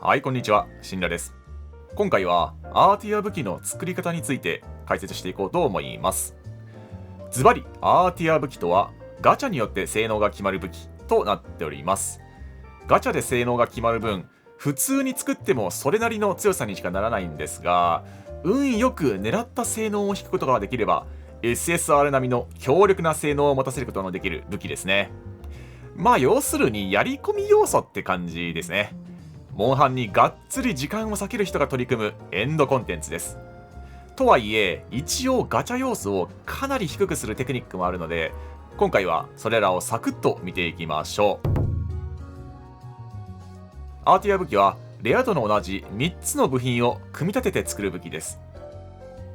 はい、こんにちは。シンラです。今回はアーティア武器の作り方について解説していこうと思います。ズバリ、アーティア武器とはガチャによって性能が決まる武器となっております。ガチャで性能が決まる分、普通に作ってもそれなりの強さにしかならないんですが、運よく狙った性能を引くことができれば、SSR 並みの強力な性能を持たせることのできる武器ですね。要するにやり込み要素って感じですね。モンハンにがっつり時間を割ける人が取り組むエンドコンテンツです。とはいえ、一応ガチャ要素をかなり低くするテクニックもあるので、今回はそれらをサクッと見ていきましょう。アーティア武器はレア度の同じ3つの部品を組み立てて作る武器です。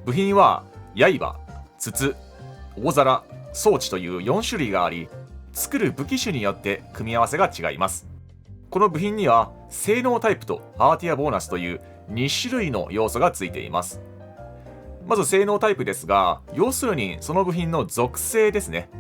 部品は刃、筒、大皿、装置という4種類があり、作る武器種によって組み合わせが違います。この部品には性能タイプとアーティアボーナスという2種類の要素がついています。まず性能タイプですが、要するにその部品の属性ですね。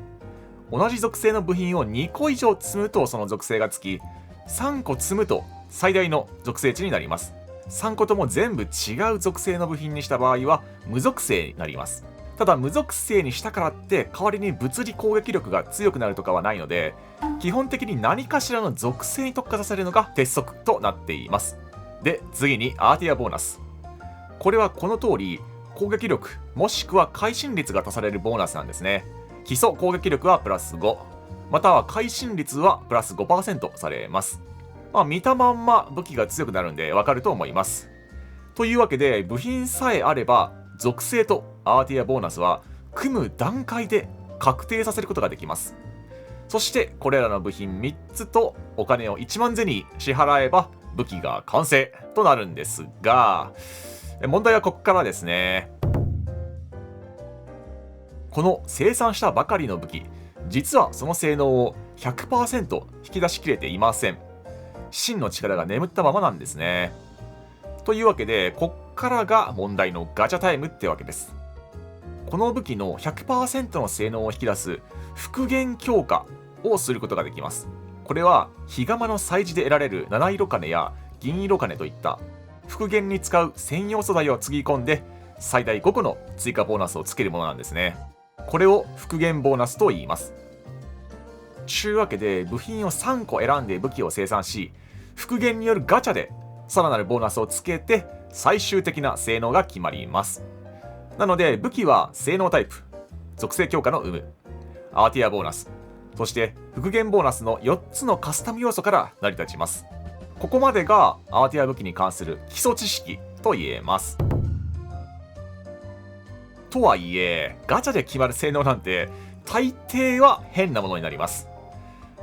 同じ属性の部品を2個以上積むとその属性がつき、3個積むと最大の属性値になります。3個とも全部違う属性の部品にした場合は無属性になります。ただ無属性にしたからって代わりに物理攻撃力が強くなるとかはないので、基本的に何かしらの属性に特化させるのが鉄則となっています。で、次にアーティアボーナス。これはこの通り攻撃力もしくは会心率が足されるボーナスなんですね。基礎攻撃力はプラス5、または会心率はプラス 5% されます。見たまんま武器が強くなるんでわかると思います。というわけで部品さえあれば属性とアーティアボーナスは組む段階で確定させることができます。そしてこれらの部品3つとお金を1万ゼニー支払えば武器が完成となるんですが、問題はここからですね。この生産したばかりの武器、実はその性能を 100% 引き出しきれていません。真の力が眠ったままなんですね。というわけで、こっからが問題のガチャタイムってわけです。この武器の 100% の性能を引き出す復元強化をすることができます。これはヒガマの祭事で得られる七色金や銀色金といった復元に使う専用素材をつぎ込んで最大5個の追加ボーナスをつけるものなんですね。これを復元ボーナスと言います。ちゅうわけで部品を3個選んで武器を生産し、復元によるガチャでさらなるボーナスをつけて最終的な性能が決まります。なので武器は性能タイプ、属性強化の有無、アーティアボーナス、そして復元ボーナスの4つのカスタム要素から成り立ちます。ここまでがアーティア武器に関する基礎知識と言えます。とはいえガチャで決まる性能なんて大抵は変なものになります。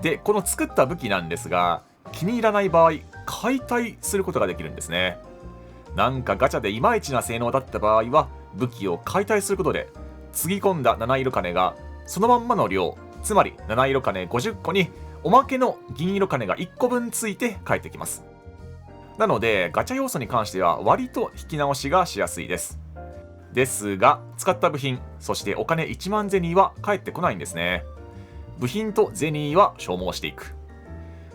で、この作った武器なんですが、気に入らない場合解体することができるんですね。なんかガチャでいまいちな性能だった場合は武器を解体することでつぎ込んだ七色金がそのまんまの量、つまり七色金50個におまけの銀色金が1個分ついて返ってきます。なのでガチャ要素に関しては割と引き直しがしやすいです。ですが使った部品、そしてお金1万ゼニーは返ってこないんですね。部品とゼニーは消耗していく。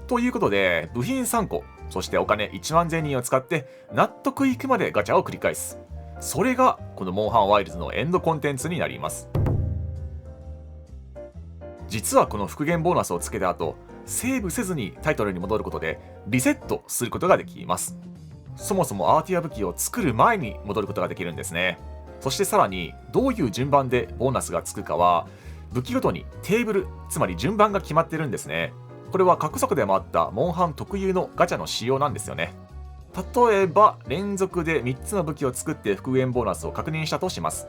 ということで部品3個、そしてお金1万ゼニーを使って納得いくまでガチャを繰り返す。それがこのモンハンワイルズのエンドコンテンツになります。実はこの復元ボーナスをつけた後、セーブせずにタイトルに戻ることでリセットすることができます。そもそもアーティア武器を作る前に戻ることができるんですね。そしてさらにどういう順番でボーナスがつくかは武器ごとにテーブル、つまり順番が決まってるんですね。これは過去作でもあったモンハン特有のガチャの仕様なんですよね。例えば連続で3つの武器を作って復元ボーナスを確認したとします。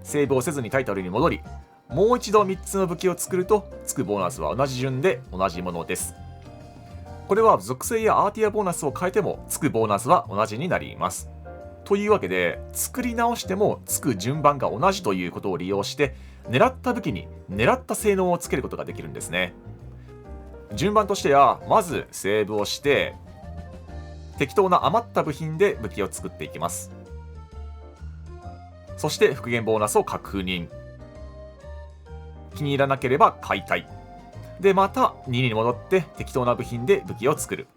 セーブをせずにタイトルに戻り、もう一度3つの武器を作るとつくボーナスは同じ順で同じものです。これは属性やアーティアボーナスを変えてもつくボーナスは同じになります。というわけで作り直してもつく順番が同じということを利用して狙った武器に狙った性能をつけることができるんですね。順番としてはまずセーブをして適当な余った部品で武器を作っていきます。そして復元ボーナスを確認、気に入らなければ解体で、また2に戻って適当な部品で武器を作る。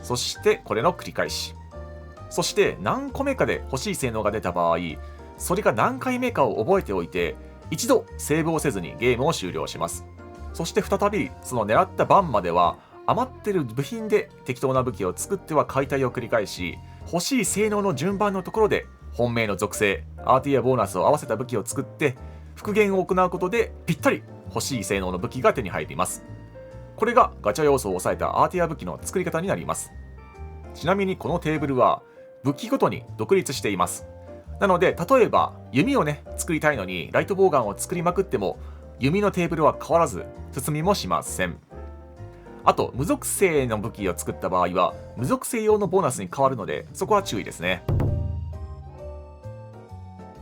そしてこれの繰り返し。そして何個目かで欲しい性能が出た場合、それが何回目かを覚えておいて、一度セーブをせずにゲームを終了します。そして再びその狙った番までは余ってる部品で適当な武器を作っては解体を繰り返し、欲しい性能の順番のところで本命の属性、アーティやボーナスを合わせた武器を作って復元を行うことでぴったり欲しい性能の武器が手に入ります。これがガチャ要素を抑えたアーティア武器の作り方になります。ちなみにこのテーブルは武器ごとに独立しています。なので例えば弓を作りたいのにライトボウガンを作りまくっても弓のテーブルは変わらず進みもしません。あと無属性の武器を作った場合は無属性用のボーナスに変わるので、そこは注意ですね。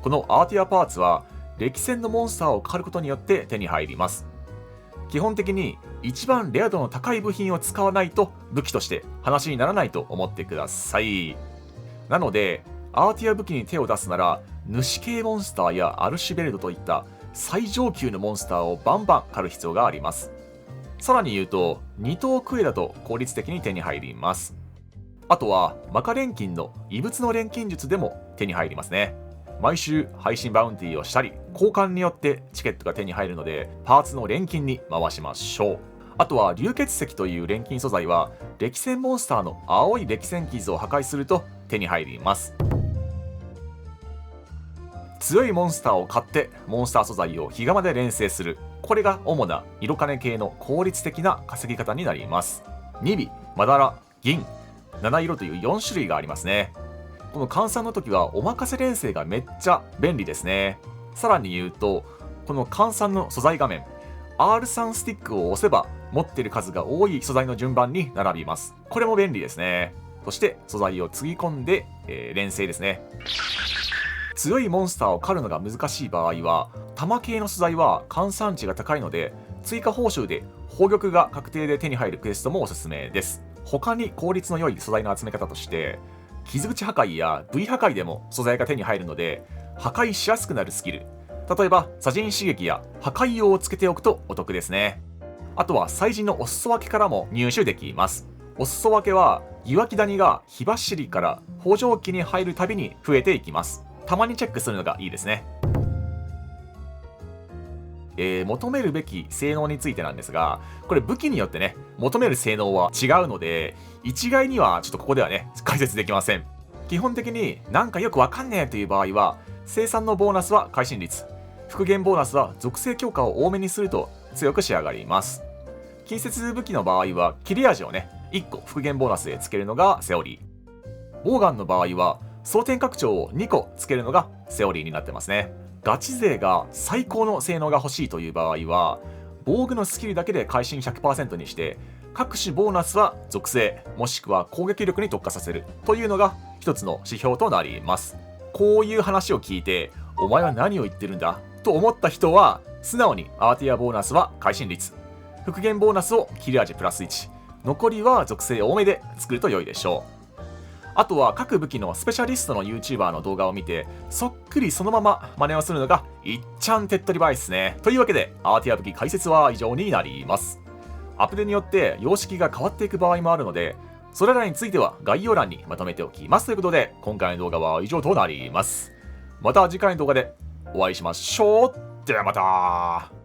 このアーティアパーツは歴戦のモンスターを狩ることによって手に入ります。基本的に一番レア度の高い部品を使わないと武器として話にならないと思ってください。なのでアーティア武器に手を出すなら主系モンスターやアルシュベルドといった最上級のモンスターをバンバン狩る必要があります。さらに言うと2等クエだと効率的に手に入ります。あとはマカ錬金の異物の錬金術でも手に入りますね。毎週配信バウンティーをしたり交換によってチケットが手に入るのでパーツの錬金に回しましょう。あとは流血石という錬金素材は歴戦モンスターの青い歴戦傷を破壊すると手に入ります。強いモンスターを買ってモンスター素材をヒガマで錬成する、これが主な色金系の効率的な稼ぎ方になります。2尾、まだら、銀、七色という4種類がありますね。この換算の時はおまかせ錬成がめっちゃ便利ですね。さらに言うとこの換算の素材画面 R3 スティックを押せば持っている数が多い素材の順番に並びます。これも便利ですね。そして素材をつぎ込んで、錬成ですね。強いモンスターを狩るのが難しい場合は弾系の素材は換算値が高いので追加報酬で宝玉が確定で手に入るクエストもおすすめです。他に効率の良い素材の集め方として傷口破壊や V 破壊でも素材が手に入るので破壊しやすくなるスキル、例えば左陣刺激や破壊用をつけておくとお得ですね。あとは祭神のお裾分けからも入手できます。お裾分けは岩木谷が火走りから補助機に入るたびに増えていきます。たまにチェックするのがいいですね。求めるべき性能についてなんですが、これ武器によって求める性能は違うので一概にはちょっとここでは解説できません。基本的になんかよくわかんねえという場合は生産のボーナスは会心率、復元ボーナスは属性強化を多めにすると強く仕上がります。近接武器の場合は切れ味を1個復元ボーナスでつけるのがセオリー。ボウガンの場合は装填拡張を2個つけるのがセオリーになってますね。ガチ勢が最高の性能が欲しいという場合は防具のスキルだけで会心 100% にして各種ボーナスは属性もしくは攻撃力に特化させるというのが一つの指標となります。こういう話を聞いてお前は何を言ってるんだと思った人は素直にアーティアボーナスは会心率、復元ボーナスを切れ味プラス1、残りは属性多めで作ると良いでしょう。あとは各武器のスペシャリストの YouTuber の動画を見てそっくりそのまま真似をするのがいっちゃん手っ取り早いですね。というわけでアーティア武器解説は以上になります。アップデによって様式が変わっていく場合もあるのでそれらについては概要欄にまとめておきます。ということで今回の動画は以上となります。また次回の動画でお会いしましょう。ではまた。